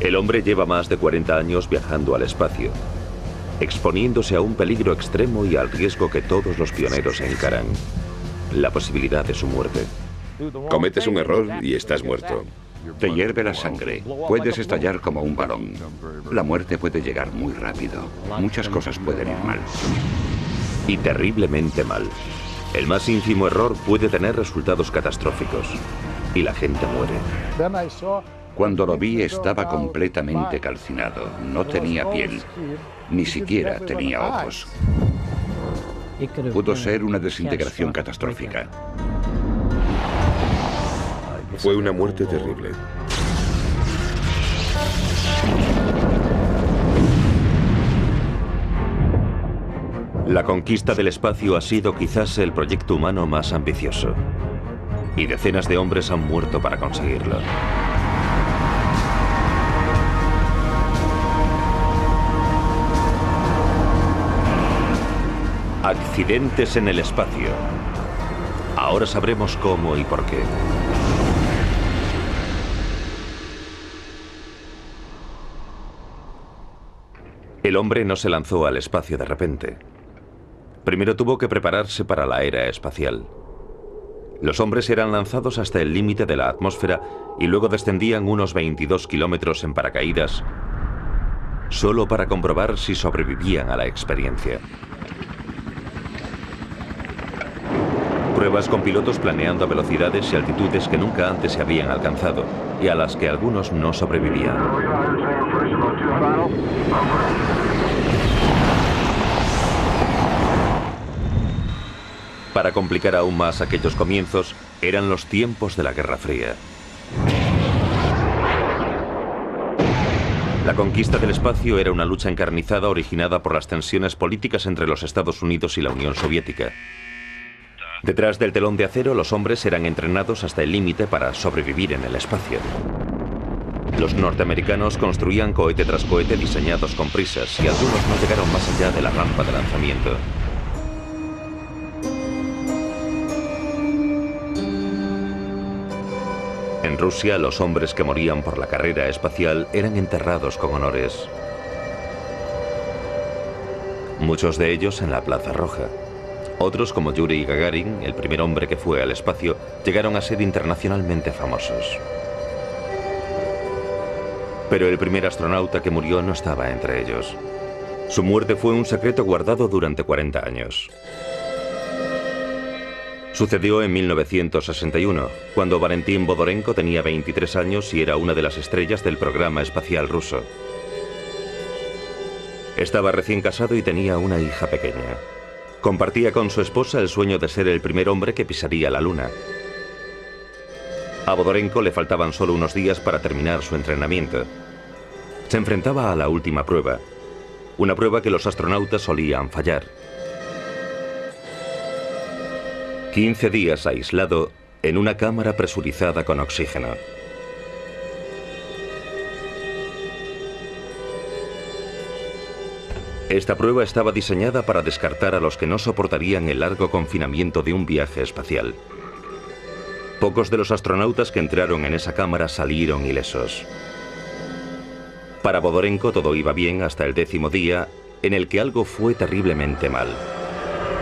El hombre lleva más de 40 años viajando al espacio, exponiéndose a un peligro extremo y al riesgo que todos los pioneros encaran, la posibilidad de su muerte. Cometes un error y estás muerto. Te hierve la sangre. Puedes estallar como un balón. La muerte puede llegar muy rápido. Muchas cosas pueden ir mal. Y terriblemente mal. El más ínfimo error puede tener resultados catastróficos. Y la gente muere. Cuando lo vi estaba completamente calcinado. No tenía piel. Ni siquiera tenía ojos. Pudo ser una desintegración catastrófica. Fue una muerte terrible. La conquista del espacio ha sido quizás el proyecto humano más ambicioso. Y decenas de hombres han muerto para conseguirlo. Accidentes en el espacio. Ahora sabremos cómo y por qué. El hombre no se lanzó al espacio de repente. Primero tuvo que prepararse para la era espacial. Los hombres eran lanzados hasta el límite de la atmósfera y luego descendían unos 22 kilómetros en paracaídas, solo para comprobar si sobrevivían a la experiencia. Pruebas con pilotos planeando a velocidades y altitudes que nunca antes se habían alcanzado y a las que algunos no sobrevivían. Para complicar aún más aquellos comienzos, eran los tiempos de la Guerra Fría. La conquista del espacio era una lucha encarnizada originada por las tensiones políticas entre los Estados Unidos y la Unión Soviética. Detrás del telón de acero, los hombres eran entrenados hasta el límite para sobrevivir en el espacio. Los norteamericanos construían cohete tras cohete diseñados con prisas y algunos no llegaron más allá de la rampa de lanzamiento. En Rusia, los hombres que morían por la carrera espacial eran enterrados con honores. Muchos de ellos en la Plaza Roja. Otros, como Yuri Gagarin, el primer hombre que fue al espacio, llegaron a ser internacionalmente famosos. Pero el primer astronauta que murió no estaba entre ellos. Su muerte fue un secreto guardado durante 40 años. Sucedió en 1961, cuando Valentín Vodorenko tenía 23 años y era una de las estrellas del programa espacial ruso. Estaba recién casado y tenía una hija pequeña. Compartía con su esposa el sueño de ser el primer hombre que pisaría la Luna. A Vodorenko le faltaban solo unos días para terminar su entrenamiento. Se enfrentaba a la última prueba, una prueba que los astronautas solían fallar. 15 días aislado en una cámara presurizada con oxígeno. Esta prueba estaba diseñada para descartar a los que no soportarían el largo confinamiento de un viaje espacial. Pocos de los astronautas que entraron en esa cámara salieron ilesos. Para Vodorenko todo iba bien hasta el 10º día, en el que algo fue terriblemente mal.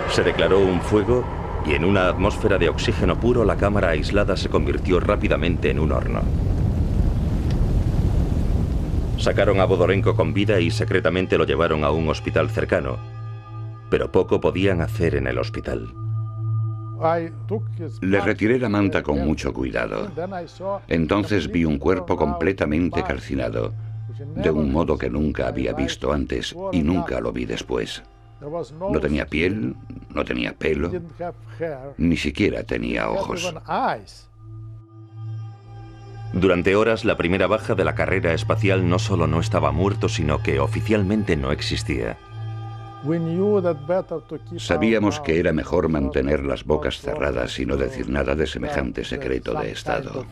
Se declaró un fuego y en una atmósfera de oxígeno puro la cámara aislada se convirtió rápidamente en un horno. Sacaron a Vodorenko con vida y secretamente lo llevaron a un hospital cercano, pero poco podían hacer en el hospital. Le retiré la manta con mucho cuidado. Entonces vi un cuerpo completamente calcinado, de un modo que nunca había visto antes y nunca lo vi después. No tenía piel, no tenía pelo, ni siquiera tenía ojos. Durante horas, la primera baja de la carrera espacial no solo no estaba muerto, sino que oficialmente no existía. Sabíamos que era mejor mantener las bocas cerradas y no decir nada de semejante secreto de Estado.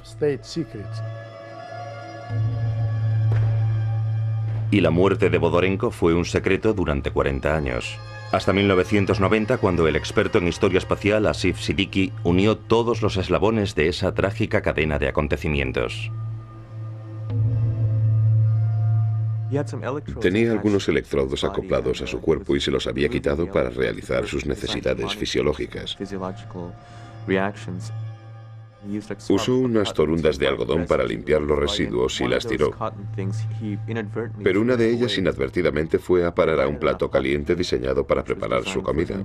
Y la muerte de Vodorenko fue un secreto durante 40 años. Hasta 1990, cuando el experto en historia espacial Asif Siddiqui unió todos los eslabones de esa trágica cadena de acontecimientos. Tenía algunos electrodos acoplados a su cuerpo y se los había quitado para realizar sus necesidades fisiológicas. Usó unas torundas de algodón para limpiar los residuos y las tiró. Pero una de ellas inadvertidamente fue a parar a un plato caliente diseñado para preparar su comida.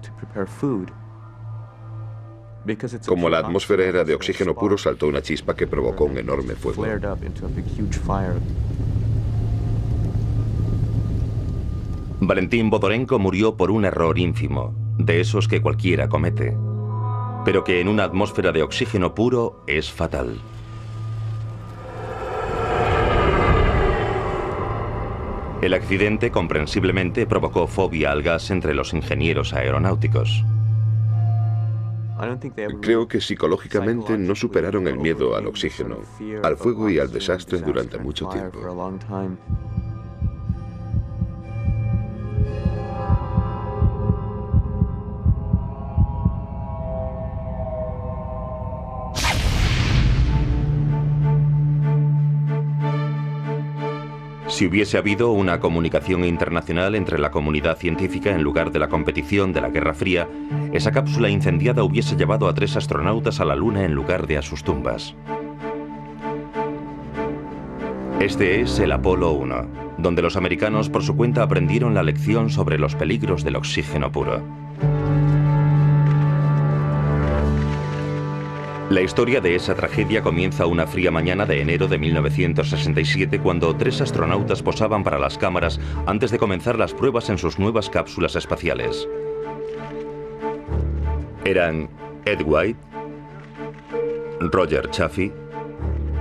Como la atmósfera era de oxígeno puro, saltó una chispa que provocó un enorme fuego. Valentín Bodorenko murió por un error ínfimo, de esos que cualquiera comete, pero que en una atmósfera de oxígeno puro es fatal. El accidente, comprensiblemente, provocó fobia al gas entre los ingenieros aeronáuticos. Creo que psicológicamente no superaron el miedo al oxígeno, al fuego y al desastre durante mucho tiempo. Si hubiese habido una comunicación internacional entre la comunidad científica en lugar de la competición de la Guerra Fría, esa cápsula incendiada hubiese llevado a 3 astronautas a la Luna en lugar de a sus tumbas. Este es el Apolo 1, donde los americanos por su cuenta aprendieron la lección sobre los peligros del oxígeno puro. La historia de esa tragedia comienza una fría mañana de enero de 1967 cuando 3 astronautas posaban para las cámaras antes de comenzar las pruebas en sus nuevas cápsulas espaciales. Eran Ed White, Roger Chaffee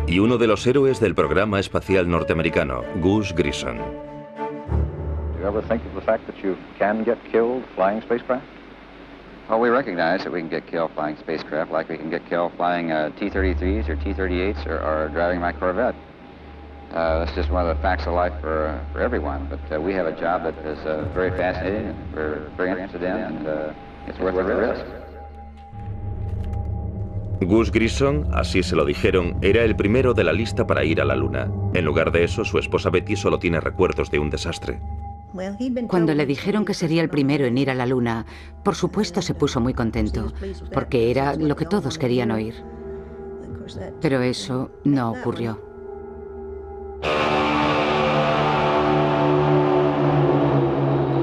y uno de los héroes del programa espacial norteamericano, Gus Grissom. Well, we recognize that we can get killed flying spacecraft like we can get killed flying T-33s or T-38s or driving my Corvette. That's just one of the facts of life for everyone. But we have a job that is very fascinating and we're very interested in, and it's worth the risk. Gus Grissom, así se lo dijeron, era el primero de la lista para ir a la Luna. En lugar de eso, su esposa Betty solo tiene recuerdos de un desastre. Cuando le dijeron que sería el primero en ir a la Luna, por supuesto se puso muy contento, porque era lo que todos querían oír. Pero eso no ocurrió.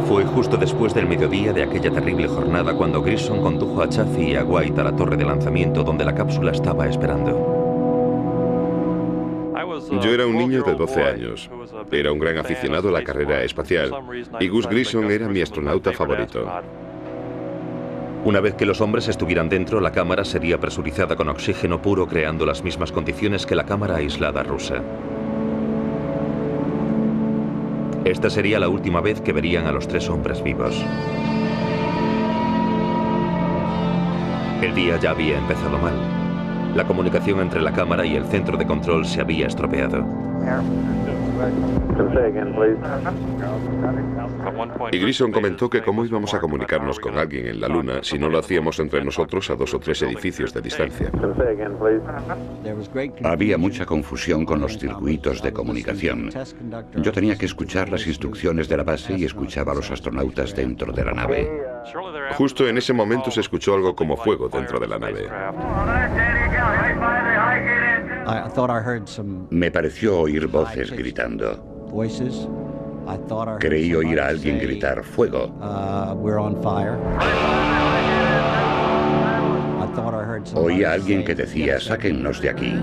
Fue justo después del mediodía de aquella terrible jornada cuando Grissom condujo a Chaffee y a White a la torre de lanzamiento donde la cápsula estaba esperando. Yo era un niño de 12 años. Era un gran aficionado a la carrera espacial y Gus Grissom era mi astronauta favorito. Una vez que los hombres estuvieran dentro, la cámara sería presurizada con oxígeno puro, creando las mismas condiciones que la cámara aislada rusa. Esta sería la última vez que verían a los 3 hombres vivos. El día ya había empezado mal. La comunicación entre la cámara y el centro de control se había estropeado. Y Grissom comentó que cómo íbamos a comunicarnos con alguien en la Luna si no lo hacíamos entre nosotros a 2 o 3 edificios de distancia. Había mucha confusión con los circuitos de comunicación. Yo tenía que escuchar las instrucciones de la base y escuchaba a los astronautas dentro de la nave. Justo en ese momento se escuchó algo como fuego dentro de la nave. Me pareció oír voces gritando. Creí oír a alguien gritar ¡fuego! Oí a alguien que decía ¡sáquennos de aquí!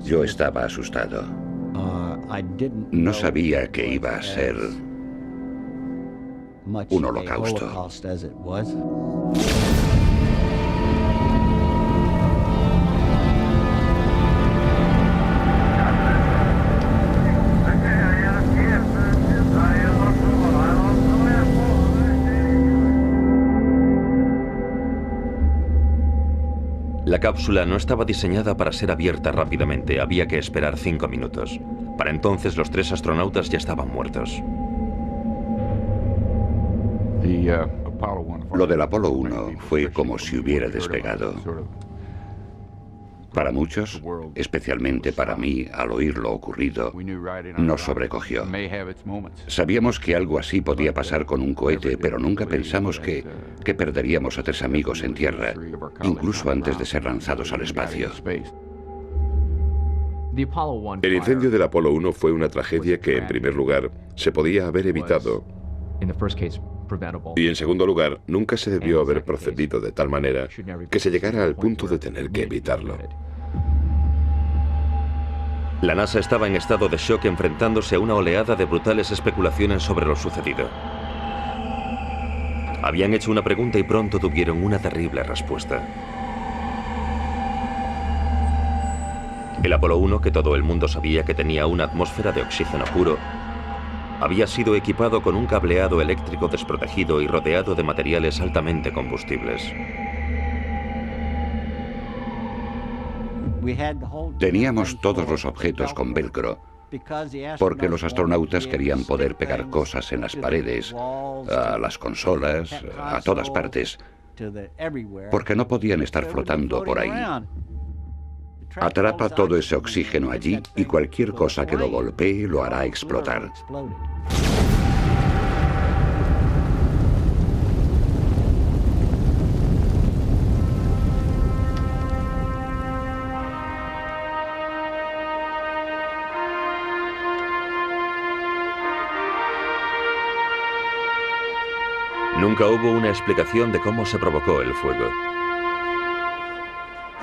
Yo estaba asustado. No sabía que iba a ser un holocausto. La cápsula no estaba diseñada para ser abierta rápidamente, había que esperar 5 minutos. Para entonces los 3 astronautas ya estaban muertos. Lo del Apolo 1 fue como si hubiera despegado. Para muchos, especialmente para mí, al oír lo ocurrido, nos sobrecogió. Sabíamos que algo así podía pasar con un cohete, pero nunca pensamos que perderíamos a 3 amigos en tierra, incluso antes de ser lanzados al espacio. El incendio del Apolo 1 fue una tragedia que, en primer lugar, se podía haber evitado. Y en segundo lugar, nunca se debió haber procedido de tal manera que se llegara al punto de tener que evitarlo. La NASA estaba en estado de shock enfrentándose a una oleada de brutales especulaciones sobre lo sucedido. Habían hecho una pregunta y pronto tuvieron una terrible respuesta. El Apolo 1, que todo el mundo sabía que tenía una atmósfera de oxígeno puro, había sido equipado con un cableado eléctrico desprotegido y rodeado de materiales altamente combustibles. Teníamos todos los objetos con velcro, porque los astronautas querían poder pegar cosas en las paredes, a las consolas, a todas partes, porque no podían estar flotando por ahí. Atrapa todo ese oxígeno allí y cualquier cosa que lo golpee lo hará explotar. Nunca hubo una explicación de cómo se provocó el fuego.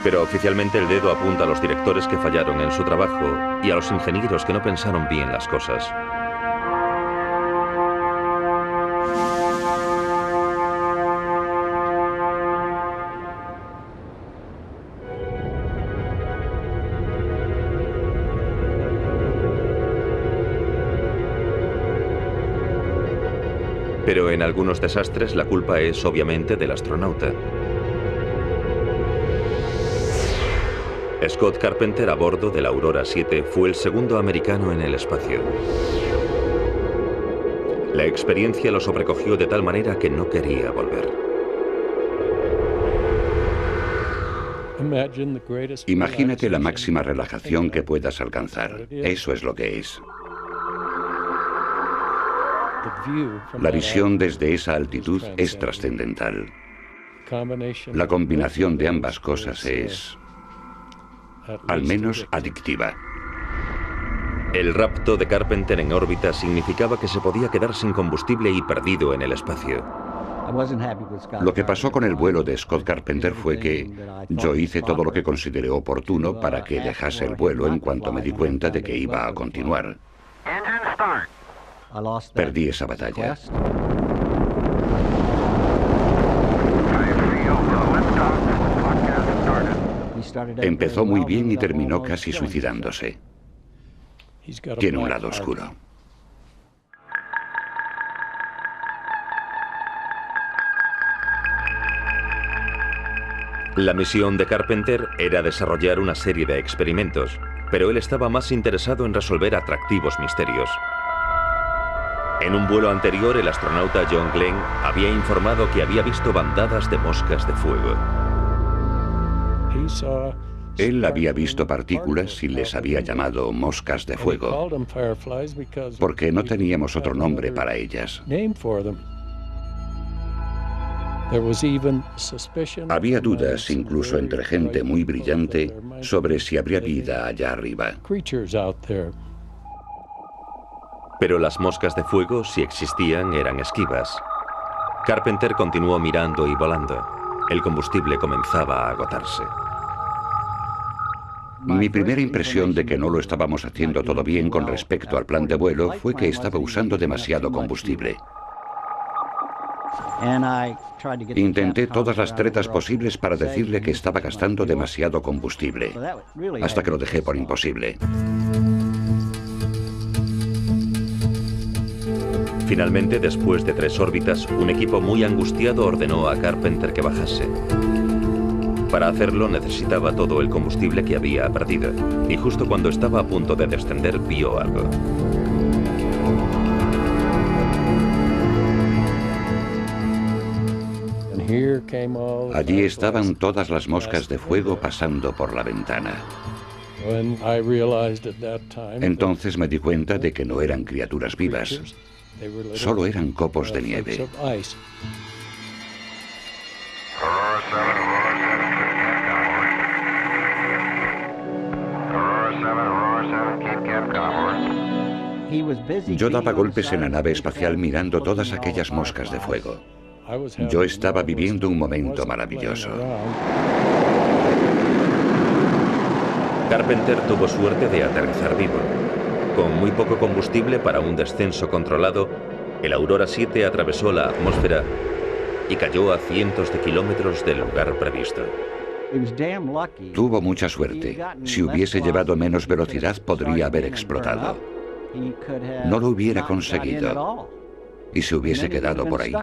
Pero oficialmente el dedo apunta a los directores que fallaron en su trabajo y a los ingenieros que no pensaron bien las cosas. Pero en algunos desastres la culpa es obviamente del astronauta. Scott Carpenter, a bordo de la Aurora 7, fue el segundo americano en el espacio. La experiencia lo sobrecogió de tal manera que no quería volver. Imagínate la máxima relajación que puedas alcanzar. Eso es lo que es. La visión desde esa altitud es trascendental. La combinación de ambas cosas es, al menos, adictiva. El rapto de Carpenter en órbita significaba que se podía quedar sin combustible y perdido en el espacio. Lo que pasó con el vuelo de Scott Carpenter fue que yo hice todo lo que consideré oportuno para que dejase el vuelo en cuanto me di cuenta de que iba a continuar. Perdí esa batalla. Empezó muy bien y terminó casi suicidándose. Tiene un lado oscuro. La misión de Carpenter era desarrollar una serie de experimentos, pero él estaba más interesado en resolver atractivos misterios. En un vuelo anterior, el astronauta John Glenn había informado que había visto bandadas de moscas de fuego. Él había visto partículas y les había llamado moscas de fuego, porque no teníamos otro nombre para ellas. Había dudas, incluso entre gente muy brillante, sobre si habría vida allá arriba. Pero las moscas de fuego, si existían, eran esquivas. Carpenter continuó mirando y volando. El combustible comenzaba a agotarse. Mi primera impresión de que no lo estábamos haciendo todo bien con respecto al plan de vuelo fue que estaba usando demasiado combustible. Intenté todas las tretas posibles para decirle que estaba gastando demasiado combustible, hasta que lo dejé por imposible. Finalmente, después de 3 órbitas, un equipo muy angustiado ordenó a Carpenter que bajase. Para hacerlo necesitaba todo el combustible que había perdido, y justo cuando estaba a punto de descender vio algo. Allí estaban todas las moscas de fuego pasando por la ventana. Entonces me di cuenta de que no eran criaturas vivas, solo eran copos de nieve. Yo daba golpes en la nave espacial mirando todas aquellas moscas de fuego. Yo estaba viviendo un momento maravilloso. Carpenter tuvo suerte de aterrizar vivo. Con muy poco combustible para un descenso controlado, el Aurora 7 atravesó la atmósfera y cayó a cientos de kilómetros del lugar previsto. Tuvo mucha suerte. Si hubiese llevado menos velocidad, podría haber explotado. No lo hubiera conseguido y se hubiese quedado por ahí.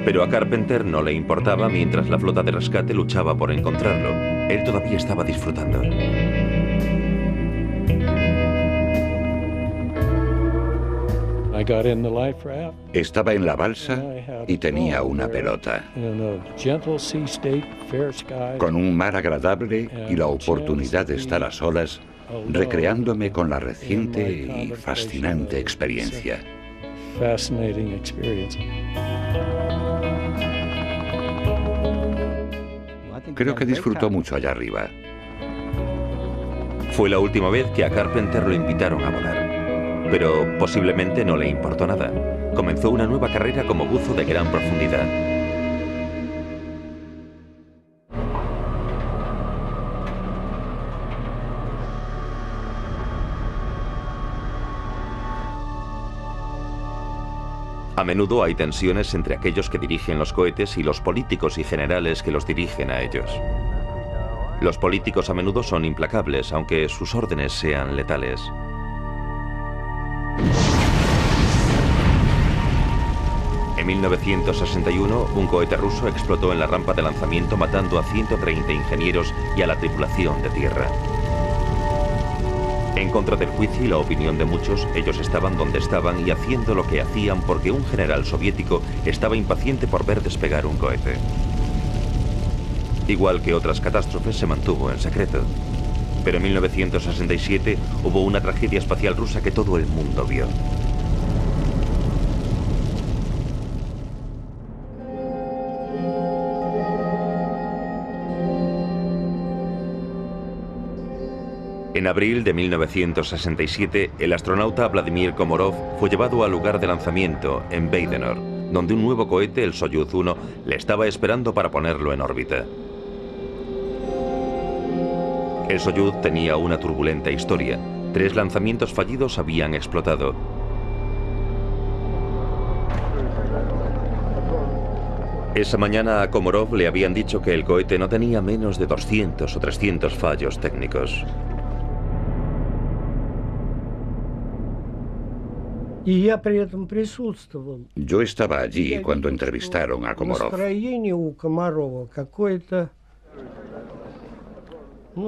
Pero a Carpenter no le importaba mientras la flota de rescate luchaba por encontrarlo. Él todavía estaba disfrutando. Estaba en la balsa y tenía una pelota. Con un mar agradable y la oportunidad de estar a solas, recreándome con la reciente y fascinante experiencia. Creo que disfrutó mucho allá arriba. Fue la última vez que a Carpenter lo invitaron a volar. Pero posiblemente no le importó nada. Comenzó una nueva carrera como buzo de gran profundidad. A menudo hay tensiones entre aquellos que dirigen los cohetes y los políticos y generales que los dirigen a ellos. Los políticos a menudo son implacables, aunque sus órdenes sean letales. En 1961, un cohete ruso explotó en la rampa de lanzamiento matando a 130 ingenieros y a la tripulación de tierra. En contra del juicio y la opinión de muchos, ellos estaban donde estaban y haciendo lo que hacían porque un general soviético estaba impaciente por ver despegar un cohete. Igual que otras catástrofes, se mantuvo en secreto. Pero en 1967 hubo una tragedia espacial rusa que todo el mundo vio. En abril de 1967, el astronauta Vladimir Komorov fue llevado al lugar de lanzamiento, en Baikonur, donde un nuevo cohete, el Soyuz 1, le estaba esperando para ponerlo en órbita. El Soyuz tenía una turbulenta historia. 3 lanzamientos fallidos habían explotado. Esa mañana a Komorov le habían dicho que el cohete no tenía menos de 200 o 300 fallos técnicos. Yo estaba allí cuando entrevistaron a Komorov.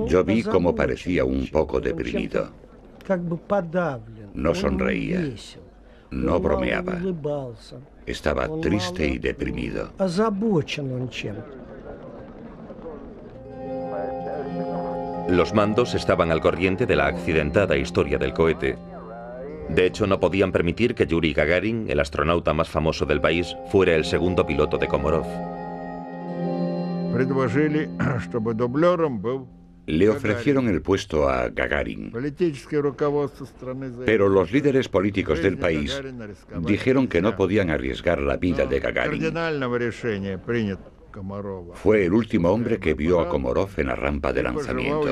Yo vi cómo parecía un poco deprimido. No sonreía, no bromeaba. Estaba triste y deprimido. Los mandos estaban al corriente de la accidentada historia del cohete. De hecho, no podían permitir que Yuri Gagarin, el astronauta más famoso del país, fuera el segundo piloto de Komorov. Le ofrecieron el puesto a Gagarin, pero los líderes políticos del país dijeron que no podían arriesgar la vida de Gagarin. Fue el último hombre que vio a Komorov en la rampa de lanzamiento.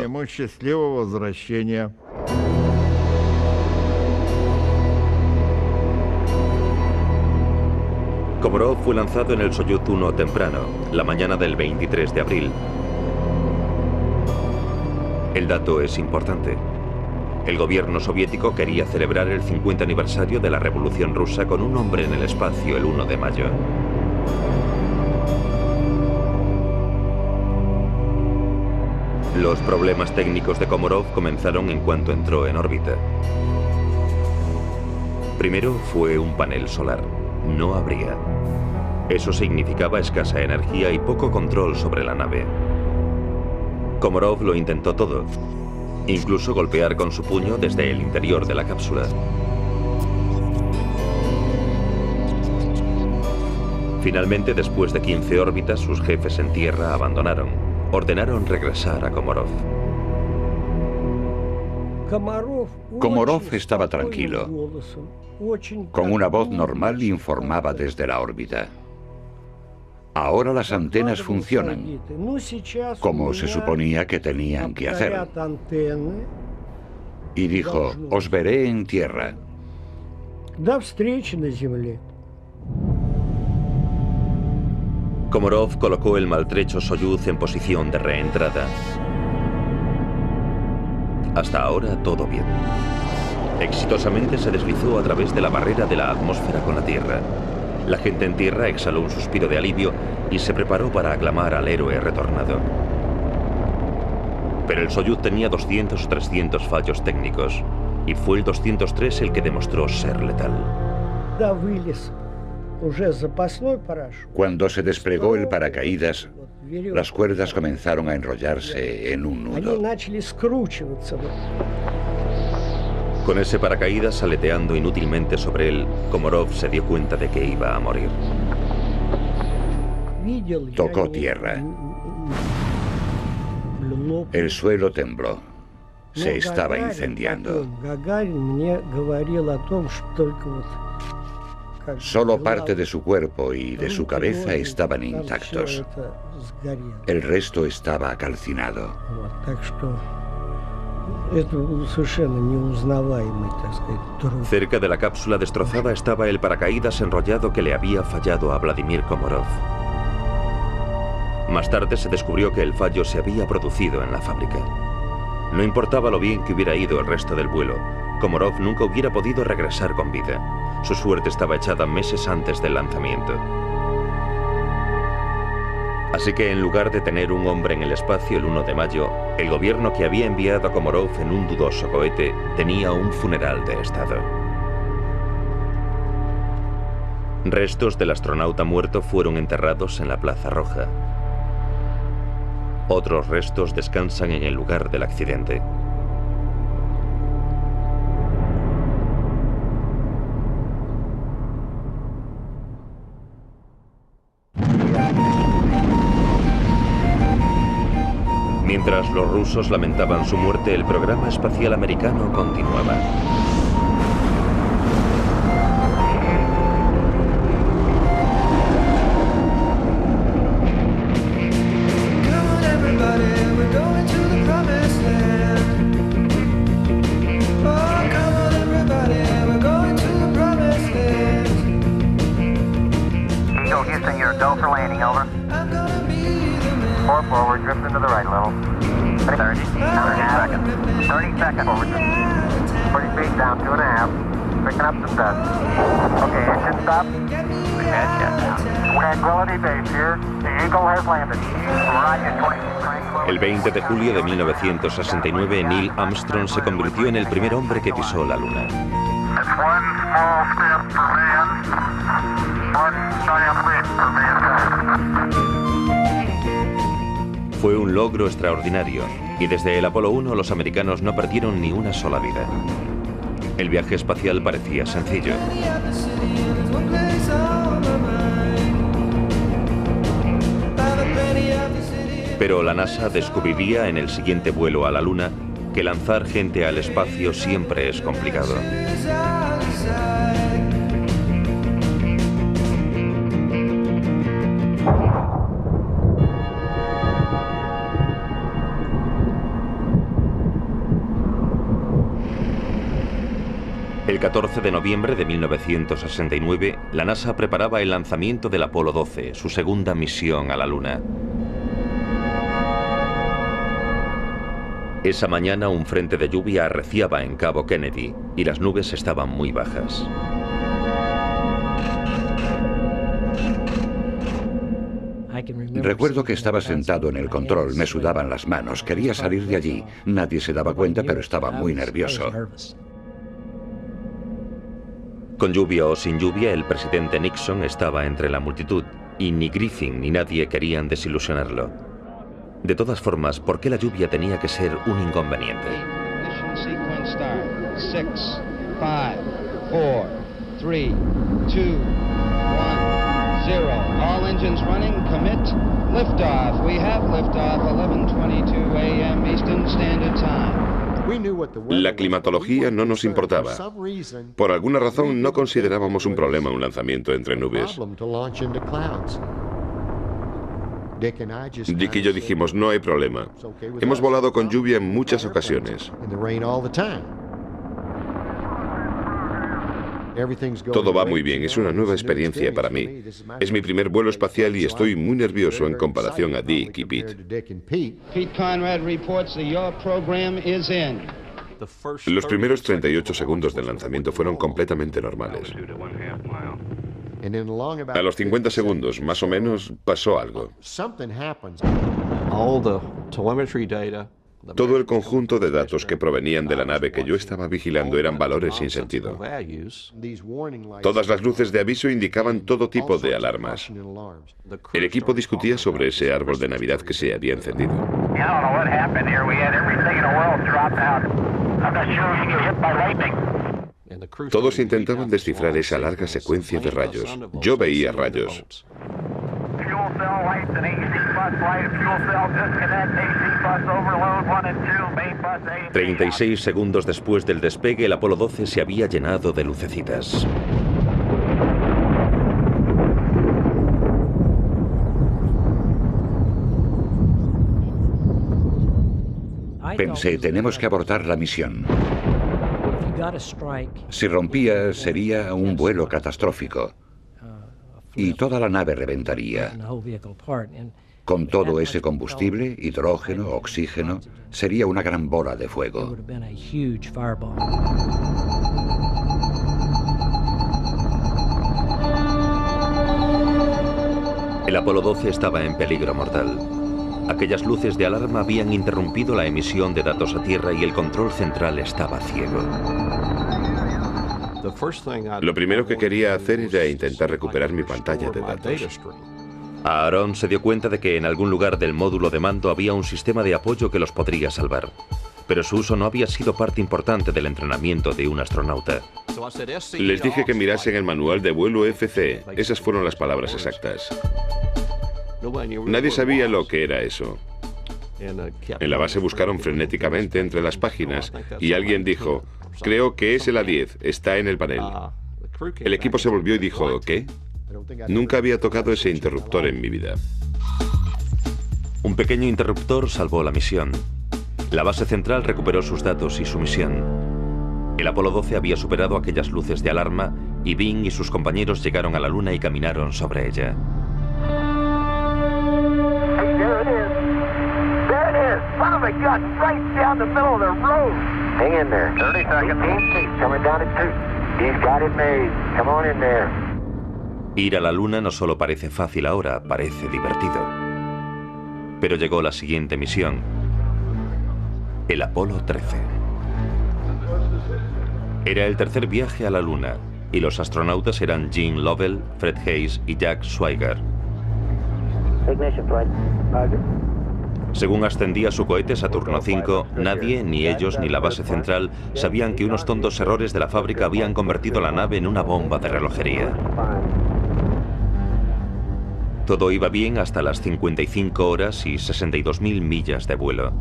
Komorov fue lanzado en el Soyuz 1 temprano, la mañana del 23 de abril. El dato es importante. El gobierno soviético quería celebrar el 50 aniversario de la Revolución Rusa con un hombre en el espacio el 1 de mayo. Los problemas técnicos de Komorov comenzaron en cuanto entró en órbita. primero fue un panel solar. No habría. Eso significaba escasa energía y poco control sobre la nave. Komarov lo intentó todo, incluso golpear con su puño desde el interior de la cápsula. Finalmente, después de 15 órbitas, sus jefes en tierra abandonaron. Ordenaron regresar a Komarov. Komarov estaba tranquilo. Con una voz normal informaba desde la órbita. Ahora las antenas funcionan, como se suponía que tenían que hacer. Y dijo, os veré en tierra. Komarov colocó el maltrecho Soyuz en posición de reentrada. Hasta ahora todo bien. Exitosamente se deslizó a través de la barrera de la atmósfera con la Tierra. La gente en tierra exhaló un suspiro de alivio y se preparó para aclamar al héroe retornado. Pero el Soyuz tenía 200 o 300 fallos técnicos y fue el 203 el que demostró ser letal. Cuando se desplegó el paracaídas, las cuerdas comenzaron a enrollarse en un nudo. Con ese paracaídas aleteando inútilmente sobre él, Komarov se dio cuenta de que iba a morir. Tocó tierra. El suelo tembló. Se estaba incendiando. Solo parte de su cuerpo y de su cabeza estaban intactos. El resto estaba calcinado. Cerca de la cápsula destrozada estaba el paracaídas enrollado que le había fallado a Vladimir Komarov. Más tarde se descubrió que el fallo se había producido en la fábrica. No importaba lo bien que hubiera ido el resto del vuelo, Komarov nunca hubiera podido regresar con vida. Su suerte estaba echada meses antes del lanzamiento. Así que en lugar de tener un hombre en el espacio el 1 de mayo, el gobierno que había enviado a Komarov en un dudoso cohete tenía un funeral de Estado. Restos del astronauta muerto fueron enterrados en la Plaza Roja. Otros restos descansan en el lugar del accidente. Mientras los rusos lamentaban su muerte, el programa espacial americano continuaba. Houston, you're go for landing, over. 4 forward, drift into the right a little. 30 seconds. 30 seconds. Forward. 40 feet down, 2.5. Picking up some dust. Okay, engine stop. Tranquility Base here. The Eagle has landed. Roger, 20. El 20 de julio de 1969, Neil Armstrong se convirtió en el primer hombre que pisó la Luna. It's one small step for man, one giant leap for mankind. Fue un logro extraordinario y desde el Apolo 1 los americanos no perdieron ni una sola vida. El viaje espacial parecía sencillo. Pero la NASA descubriría en el siguiente vuelo a la Luna que lanzar gente al espacio siempre es complicado. El 14 de noviembre de 1969, la NASA preparaba el lanzamiento del Apolo 12, su segunda misión a la Luna. Esa mañana un frente de lluvia arreciaba en Cabo Kennedy y las nubes estaban muy bajas. Recuerdo que estaba sentado en el control, me sudaban las manos, quería salir de allí. Nadie se daba cuenta, pero estaba muy nervioso. Con lluvia o sin lluvia, el presidente Nixon estaba entre la multitud y ni Griffin ni nadie querían desilusionarlo. De todas formas, ¿por qué la lluvia tenía que ser un inconveniente? 6, 5, 4, 3, 2, 1, 0. All engines running, commit, liftoff. We have liftoff, 11:22 a.m. Eastern Standard Time. La climatología no nos importaba. Por alguna razón no considerábamos un problema un lanzamiento entre nubes. Dick y yo dijimos, no hay problema. Hemos volado con lluvia en muchas ocasiones. Todo va muy bien, es una nueva experiencia para mí. Es mi primer vuelo espacial y estoy muy nervioso en comparación a Dick y Pete. Pete Conrad reports that your program is in. Los primeros 38 segundos del lanzamiento fueron completamente normales. A los 50 segundos, más o menos, pasó algo. Todo el conjunto de datos que provenían de la nave que yo estaba vigilando eran valores sin sentido. Todas las luces de aviso indicaban todo tipo de alarmas. El equipo discutía sobre ese árbol de Navidad que se había encendido. Todos intentaban descifrar esa larga secuencia de rayos. Yo veía rayos. 36 segundos después del despegue, el Apolo 12 se había llenado de lucecitas. Pensé, tenemos que abortar la misión. Si rompía, sería un vuelo catastrófico. Y toda la nave reventaría. Con todo ese combustible, hidrógeno, oxígeno, sería una gran bola de fuego. El Apolo 12 estaba en peligro mortal. Aquellas luces de alarma habían interrumpido la emisión de datos a Tierra y el control central estaba ciego. Lo primero que quería hacer era intentar recuperar mi pantalla de datos. Aaron se dio cuenta de que en algún lugar del módulo de mando había un sistema de apoyo que los podría salvar. Pero su uso no había sido parte importante del entrenamiento de un astronauta. Les dije que mirasen el manual de vuelo FC. Esas fueron las palabras exactas. Nadie sabía lo que era eso. En la base buscaron frenéticamente entre las páginas y alguien dijo, creo que es el A10, está en el panel. El equipo se volvió y dijo, ¿qué? Nunca había tocado ese interruptor en mi vida. Un pequeño interruptor salvó la misión. La base central recuperó sus datos y su misión. El Apolo 12 había superado aquellas luces de alarma y Bing y sus compañeros llegaron a la Luna y caminaron sobre ella. Hang in there. 30 seconds. Coming down at 2. He's got it made. Come on in there. Ir a la Luna no solo parece fácil ahora, parece divertido. Pero llegó la siguiente misión. El Apolo 13. Era el tercer viaje a la Luna, y los astronautas eran Gene Lovell, Fred Haise y Jack Swigert. Ignition, Fred. Roger. Según ascendía su cohete Saturno V, nadie, ni ellos ni la base central, sabían que unos tontos errores de la fábrica habían convertido la nave en una bomba de relojería. Todo iba bien hasta las 55 horas y 62.000 millas de vuelo.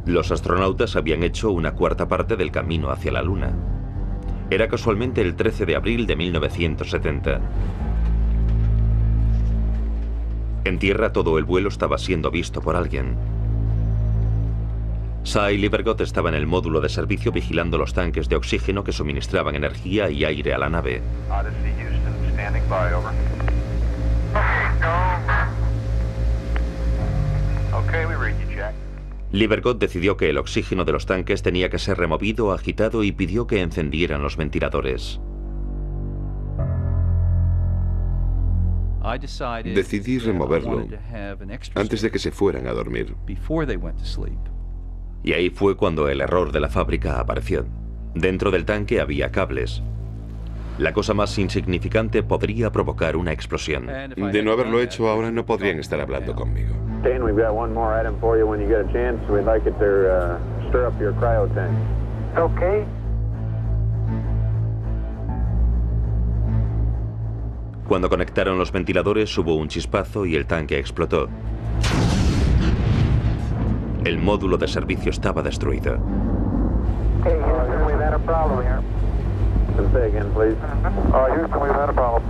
Los astronautas habían hecho una cuarta parte del camino hacia la Luna. Era casualmente el 13 de abril de 1970. En tierra todo el vuelo estaba siendo visto por alguien. Sy Livergot estaba en el módulo de servicio vigilando los tanques de oxígeno que suministraban energía y aire a la nave. Odyssey Houston, standing by, over. Okay, we read you, Jack. Livergot decidió que el oxígeno de los tanques tenía que ser removido, agitado y pidió que encendieran los ventiladores. Decidí removerlo antes de que se fueran a dormir. Y ahí fue cuando el error de la fábrica apareció. Dentro del tanque había cables. La cosa más insignificante podría provocar una explosión. De no haberlo hecho, ahora no podrían estar hablando conmigo. Dan, we've got one more item for you when you get a chance. We'd like it to stir up your cryo tank. Okay. Cuando conectaron los ventiladores hubo un chispazo y el tanque explotó. El módulo de servicio estaba destruido. Okay, Houston, we've had a problem here. Say again, please. Houston, we've had a problem.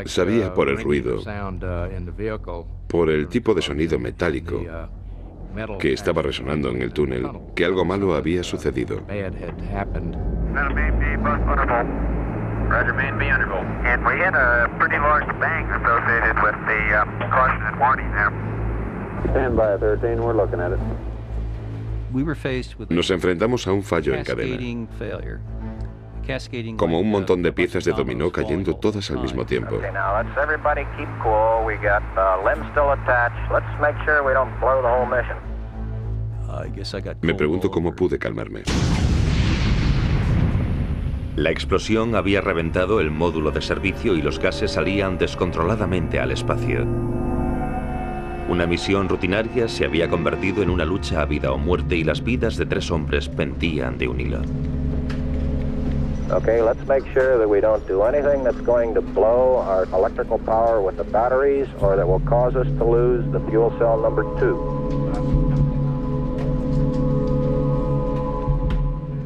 Sabía por el ruido, por el tipo de sonido metálico que estaba resonando en el túnel, que algo malo había sucedido. Roger, main B undergo. And we had a pretty large bang associated with the caution and warning there. Stand by, 13, we're looking at it. Nos enfrentamos a un fallo en cadena, como un montón de piezas de dominó cayendo todas al mismo tiempo. Okay, now let's everybody keep cool. We got limbs still attached. Let's make sure we don't blow the whole mission. Me pregunto cómo pude calmarme. La explosión había reventado el módulo de servicio y los gases salían descontroladamente al espacio. Una misión rutinaria se había convertido en una lucha a vida o muerte y las vidas de 3 hombres pendían de un hilo. Okay, let's make sure that we don't do anything that's going to blow our electrical power with the batteries or that will cause us to lose the fuel cell number 2.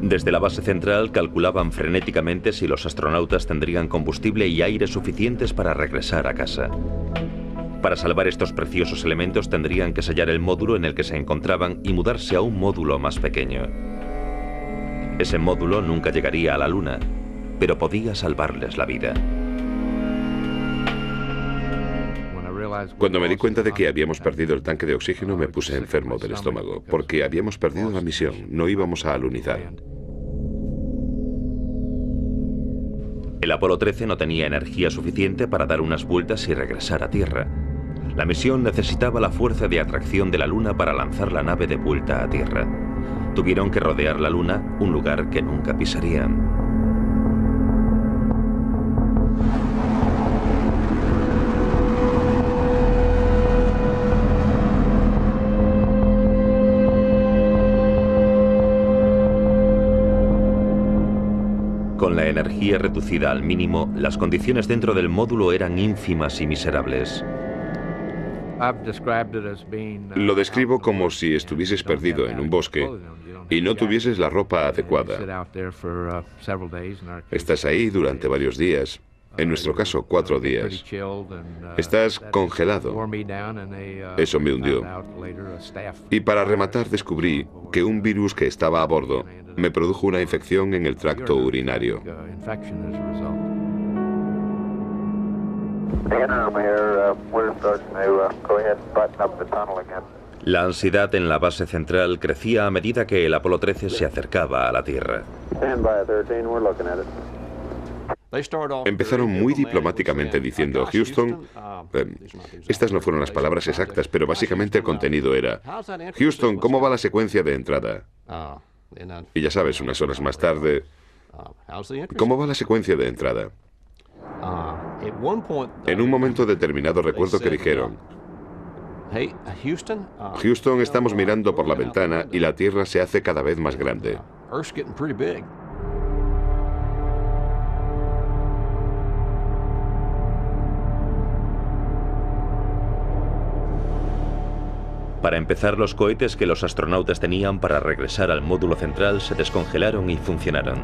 Desde la base central calculaban frenéticamente si los astronautas tendrían combustible y aire suficientes para regresar a casa. Para salvar estos preciosos elementos tendrían que sellar el módulo en el que se encontraban y mudarse a un módulo más pequeño. Ese módulo nunca llegaría a la Luna, pero podía salvarles la vida. Cuando me di cuenta de que habíamos perdido el tanque de oxígeno, me puse enfermo del estómago, porque habíamos perdido la misión, no íbamos a alunizar. El Apolo 13 no tenía energía suficiente para dar unas vueltas y regresar a Tierra. La misión necesitaba la fuerza de atracción de la Luna para lanzar la nave de vuelta a Tierra. Tuvieron que rodear la Luna, un lugar que nunca pisarían. Con la energía reducida al mínimo, las condiciones dentro del módulo eran ínfimas y miserables. Lo describo como si estuvieses perdido en un bosque y no tuvieses la ropa adecuada. Estás ahí durante varios días, en nuestro caso 4 días. Estás congelado. Eso me hundió. Y para rematar descubrí que un virus que estaba a bordo me produjo una infección en el tracto urinario. La ansiedad en la base central crecía a medida que el Apolo 13 se acercaba a la Tierra. Empezaron muy diplomáticamente diciendo, Houston, estas no fueron las palabras exactas, pero básicamente el contenido era, Houston, ¿cómo va la secuencia de entrada? Y ya sabes, unas horas más tarde, ¿cómo va la secuencia de entrada? En un momento determinado recuerdo que dijeron, Houston, estamos mirando por la ventana y la Tierra se hace cada vez más grande. Para empezar, los cohetes que los astronautas tenían para regresar al módulo central se descongelaron y funcionaron.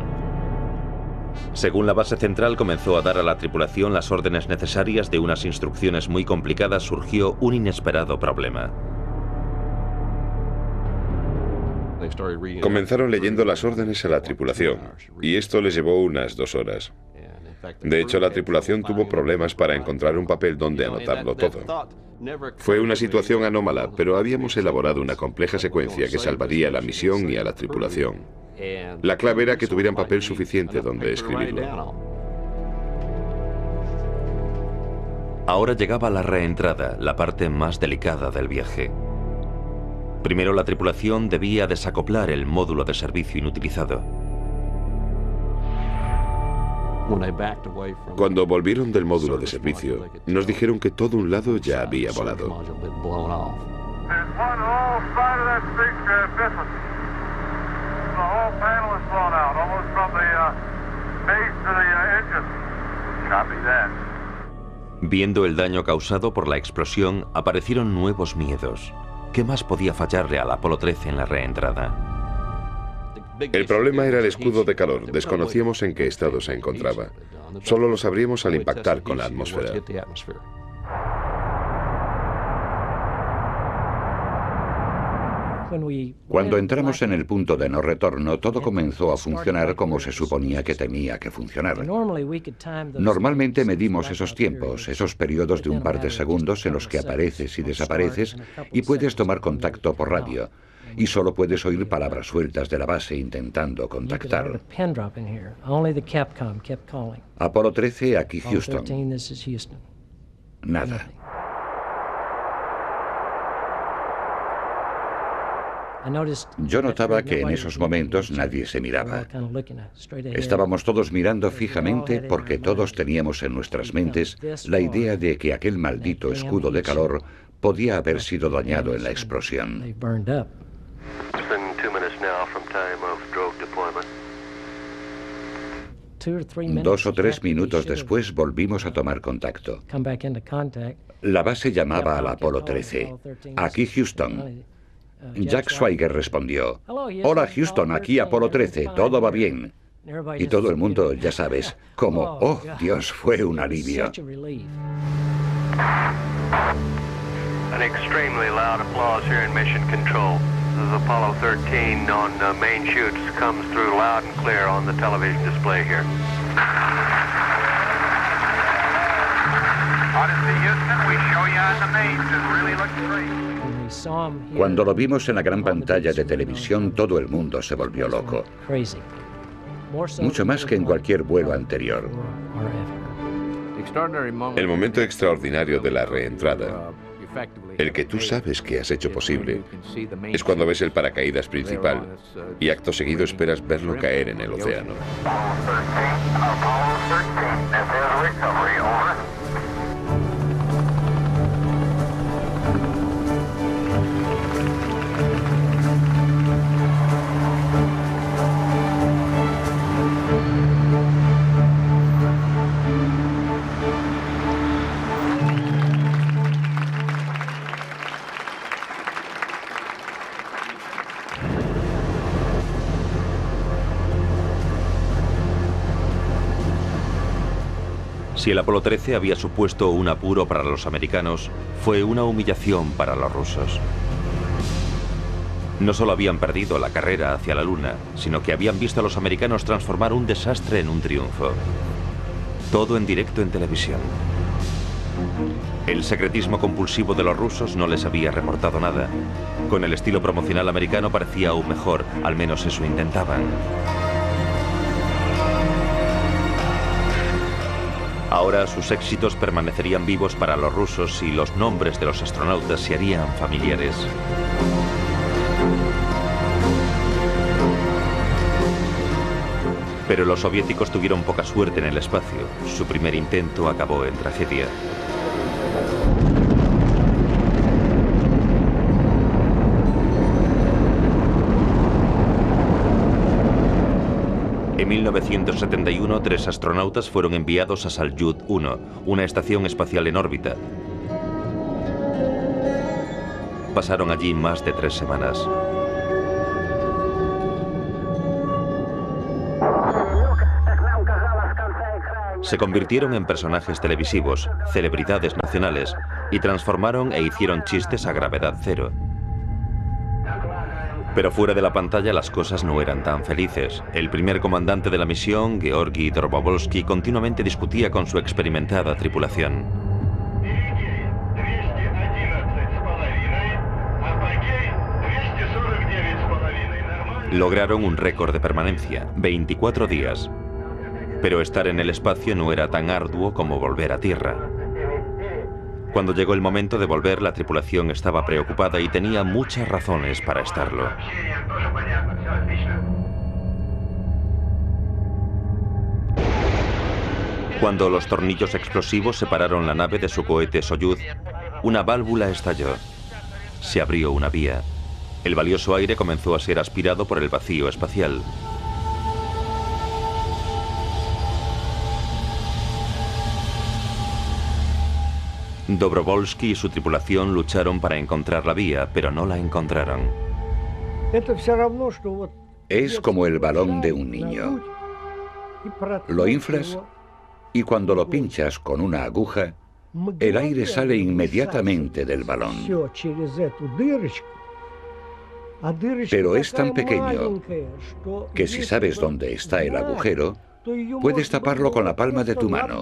Según la base central comenzó a dar a la tripulación las órdenes necesarias de unas instrucciones muy complicadas, surgió un inesperado problema. Comenzaron leyendo las órdenes a la tripulación, y esto les llevó unas 2 horas. De hecho, la tripulación tuvo problemas para encontrar un papel donde anotarlo todo. Fue una situación anómala, pero habíamos elaborado una compleja secuencia que salvaría a la misión y a la tripulación. La clave era que tuvieran papel suficiente donde escribirlo. Ahora llegaba la reentrada, la parte más delicada del viaje. Primero, la tripulación debía desacoplar el módulo de servicio inutilizado. Cuando volvieron del módulo de servicio, nos dijeron que todo un lado ya había volado. Viendo el daño causado por la explosión, aparecieron nuevos miedos. ¿Qué más podía fallarle al Apolo 13 en la reentrada? El problema era el escudo de calor. Desconocíamos en qué estado se encontraba. Solo lo sabríamos al impactar con la atmósfera. Cuando entramos en el punto de no retorno, todo comenzó a funcionar como se suponía que tenía que funcionar. Normalmente medimos esos tiempos, esos periodos de un par de segundos en los que apareces y desapareces y puedes tomar contacto por radio. Y solo puedes oír palabras sueltas de la base intentando contactar. Apolo 13, aquí Houston. Nada. Yo notaba que en esos momentos nadie se miraba. Estábamos todos mirando fijamente porque todos teníamos en nuestras mentes la idea de que aquel maldito escudo de calor podía haber sido dañado en la explosión. 2 o 3 minutos después volvimos a tomar contacto. La base llamaba al Apolo 13. Aquí Houston. Jack Swigert respondió: hola Houston, aquí Apolo 13, todo va bien. Y todo el mundo, ya sabes, como, oh Dios, fue un alivio. An extremely loud applause here in Mission Control. This is Apollo 13 on main chutes, comes through loud and clear on the television display here. Odyssey Houston, we show you on the mains. It really looks great. Cuando lo vimos en la gran pantalla de televisión, todo el mundo se volvió loco. Mucho más que en cualquier vuelo anterior. El momento extraordinario de la reentrada, el que tú sabes que has hecho posible, es cuando ves el paracaídas principal y acto seguido esperas verlo caer en el océano. Si el Apolo 13 había supuesto un apuro para los americanos, fue una humillación para los rusos. No solo habían perdido la carrera hacia la Luna, sino que habían visto a los americanos transformar un desastre en un triunfo. Todo en directo en televisión. El secretismo compulsivo de los rusos no les había reportado nada. Con el estilo promocional americano parecía aún mejor, al menos eso intentaban. Ahora sus éxitos permanecerían vivos para los rusos y los nombres de los astronautas se harían familiares. Pero los soviéticos tuvieron poca suerte en el espacio. Su primer intento acabó en tragedia. En 1971, 3 astronautas fueron enviados a Salyut 1, una estación espacial en órbita. Pasaron allí más de 3 semanas. Se convirtieron en personajes televisivos, celebridades nacionales, y transformaron e hicieron chistes a gravedad cero. Pero fuera de la pantalla las cosas no eran tan felices. El primer comandante de la misión, Georgi Dobrovolsky, continuamente discutía con su experimentada tripulación. Lograron un récord de permanencia, 24 días. Pero estar en el espacio no era tan arduo como volver a Tierra. Cuando llegó el momento de volver, la tripulación estaba preocupada y tenía muchas razones para estarlo. Cuando los tornillos explosivos separaron la nave de su cohete Soyuz, una válvula estalló. Se abrió una vía. El valioso aire comenzó a ser aspirado por el vacío espacial. Dobrovolsky y su tripulación lucharon para encontrar la vía, pero no la encontraron. Es como el balón de un niño. Lo inflas y cuando lo pinchas con una aguja, el aire sale inmediatamente del balón. Pero es tan pequeño que si sabes dónde está el agujero, puedes taparlo con la palma de tu mano.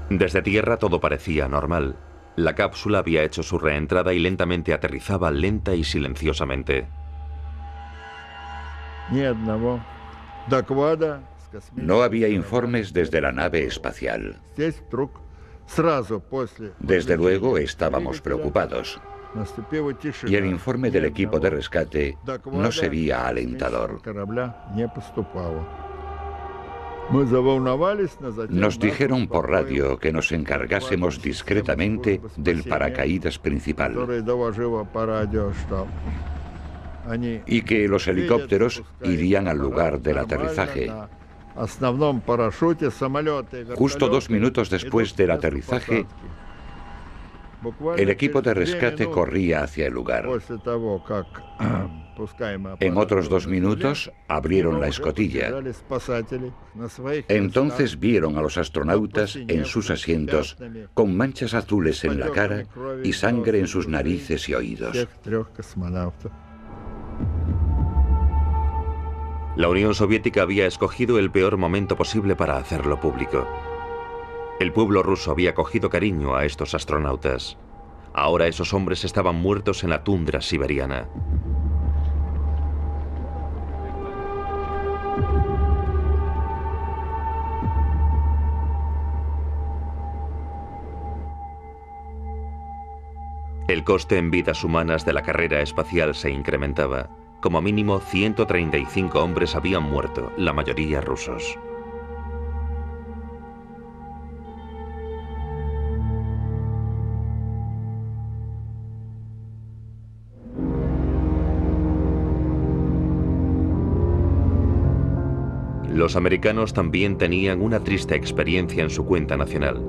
Desde tierra todo parecía normal. La cápsula había hecho su reentrada y lentamente aterrizaba lenta y silenciosamente. No había informes desde la nave espacial. Desde luego estábamos preocupados. Y el informe del equipo de rescate no se veía alentador. Nos dijeron por radio que nos encargásemos discretamente del paracaídas principal y que los helicópteros irían al lugar del aterrizaje. Justo 2 minutos después del aterrizaje, el equipo de rescate corría hacia el lugar. En otros 2 minutos abrieron la escotilla. Entonces vieron a los astronautas en sus asientos con manchas azules en la cara y sangre en sus narices y oídos. La Unión Soviética había escogido el peor momento posible para hacerlo público. El pueblo ruso había cogido cariño a estos astronautas. Ahora esos hombres estaban muertos en la tundra siberiana. El coste en vidas humanas de la carrera espacial se incrementaba. Como mínimo 135 hombres habían muerto, la mayoría rusos. Los americanos también tenían una triste experiencia en su cuenta nacional.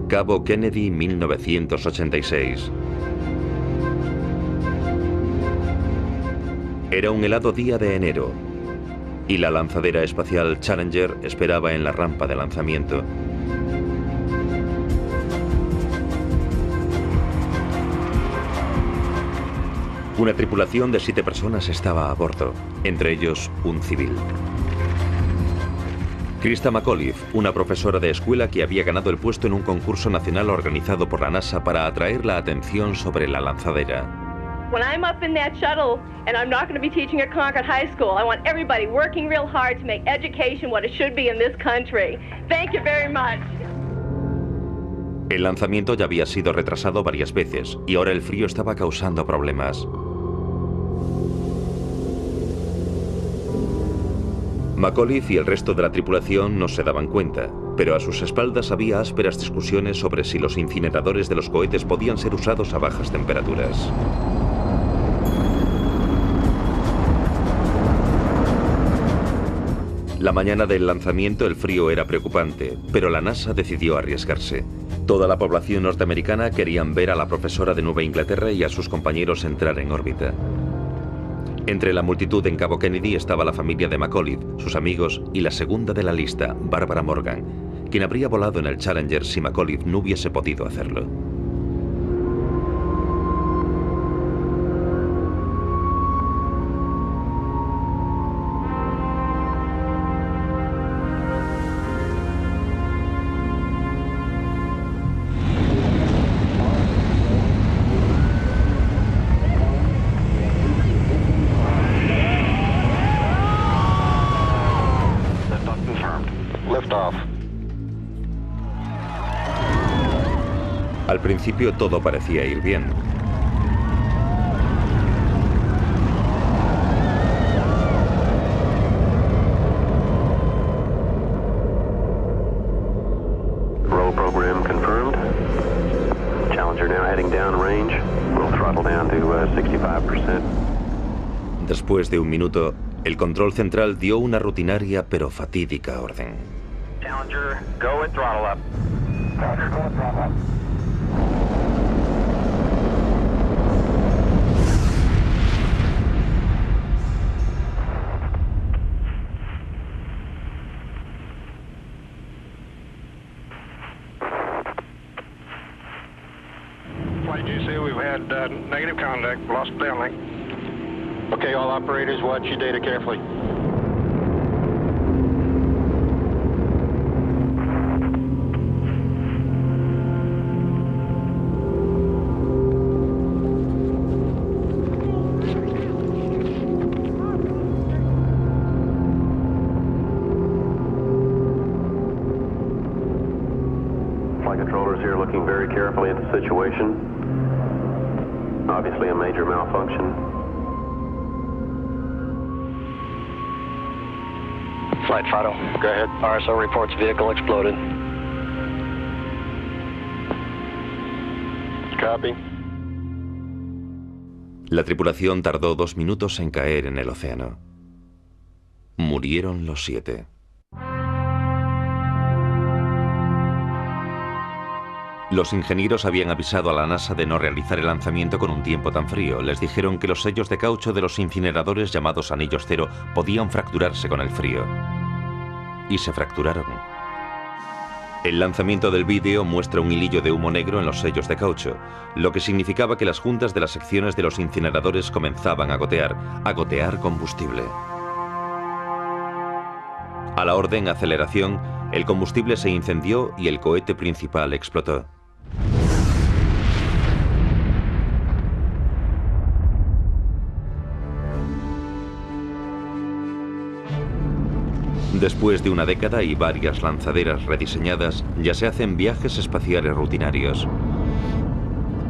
Cabo Kennedy, 1986. Era un helado día de enero y la lanzadera espacial Challenger esperaba en la rampa de lanzamiento. Una tripulación de 7 personas estaba a bordo, entre ellos un civil. Krista McAuliffe, una profesora de escuela que había ganado el puesto en un concurso nacional organizado por la NASA para atraer la atención sobre la lanzadera. When I'm up in that shuttle and I'm not going to be teaching at Concord High School, I want everybody working real hard to make education what it should be in this country. Thank you very much. El lanzamiento ya había sido retrasado varias veces y ahora el frío estaba causando problemas. McAuliffe y el resto de la tripulación no se daban cuenta, pero a sus espaldas había ásperas discusiones sobre si los incineradores de los cohetes podían ser usados a bajas temperaturas. La mañana del lanzamiento el frío era preocupante, pero la NASA decidió arriesgarse. Toda la población norteamericana querían ver a la profesora de Nueva Inglaterra y a sus compañeros entrar en órbita. Entre la multitud en Cabo Kennedy estaba la familia de McAuliffe, sus amigos y la segunda de la lista, Barbara Morgan, quien habría volado en el Challenger si McAuliffe no hubiese podido hacerlo. Al principio todo parecía ir bien. control program confirmed. Challenger now heading downrange. We'll throttle down to 65%. Después de un minuto, el control central dio una rutinaria pero fatídica orden. Challenger, go and throttle up. Challenger, go and throttle up. Flight GC, we've had negative contact, lost downlink. Okay, all operators, watch your data carefully. Flight controllers here looking very carefully at the situation. Obviously a major malfunction. Flight Fido, go ahead. RSO reports vehicle exploded. Copy. La tripulación tardó 2 minutos en caer en el océano. Murieron los 7. Los ingenieros habían avisado a la NASA de no realizar el lanzamiento con un tiempo tan frío. Les dijeron que los sellos de caucho de los incineradores llamados anillos cero podían fracturarse con el frío. Y se fracturaron. El lanzamiento del vídeo muestra un hilillo de humo negro en los sellos de caucho, lo que significaba que las juntas de las secciones de los incineradores comenzaban a gotear combustible. A la orden aceleración, el combustible se incendió y el cohete principal explotó. Después de una década y varias lanzaderas rediseñadas, ya se hacen viajes espaciales rutinarios.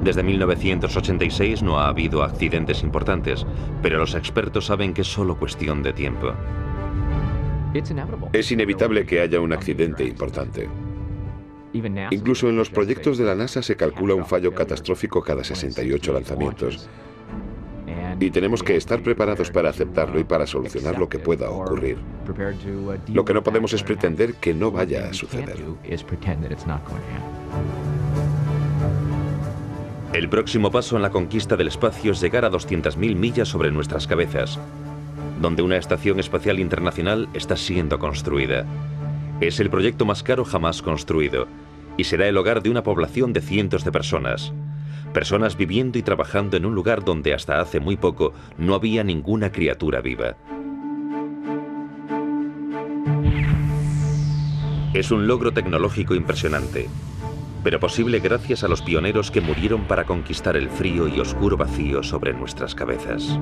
Desde 1986 no ha habido accidentes importantes, pero los expertos saben que es solo cuestión de tiempo. Es inevitable que haya un accidente importante. Incluso en los proyectos de la NASA se calcula un fallo catastrófico cada 68 lanzamientos. Y tenemos que estar preparados para aceptarlo y para solucionar lo que pueda ocurrir. Lo que no podemos es pretender que no vaya a suceder. El próximo paso en la conquista del espacio es llegar a 200.000 millas sobre nuestras cabezas, donde una estación espacial internacional está siendo construida. Es el proyecto más caro jamás construido y será el hogar de una población de cientos de personas. Personas viviendo y trabajando en un lugar donde hasta hace muy poco no había ninguna criatura viva. Es un logro tecnológico impresionante, pero posible gracias a los pioneros que murieron para conquistar el frío y oscuro vacío sobre nuestras cabezas.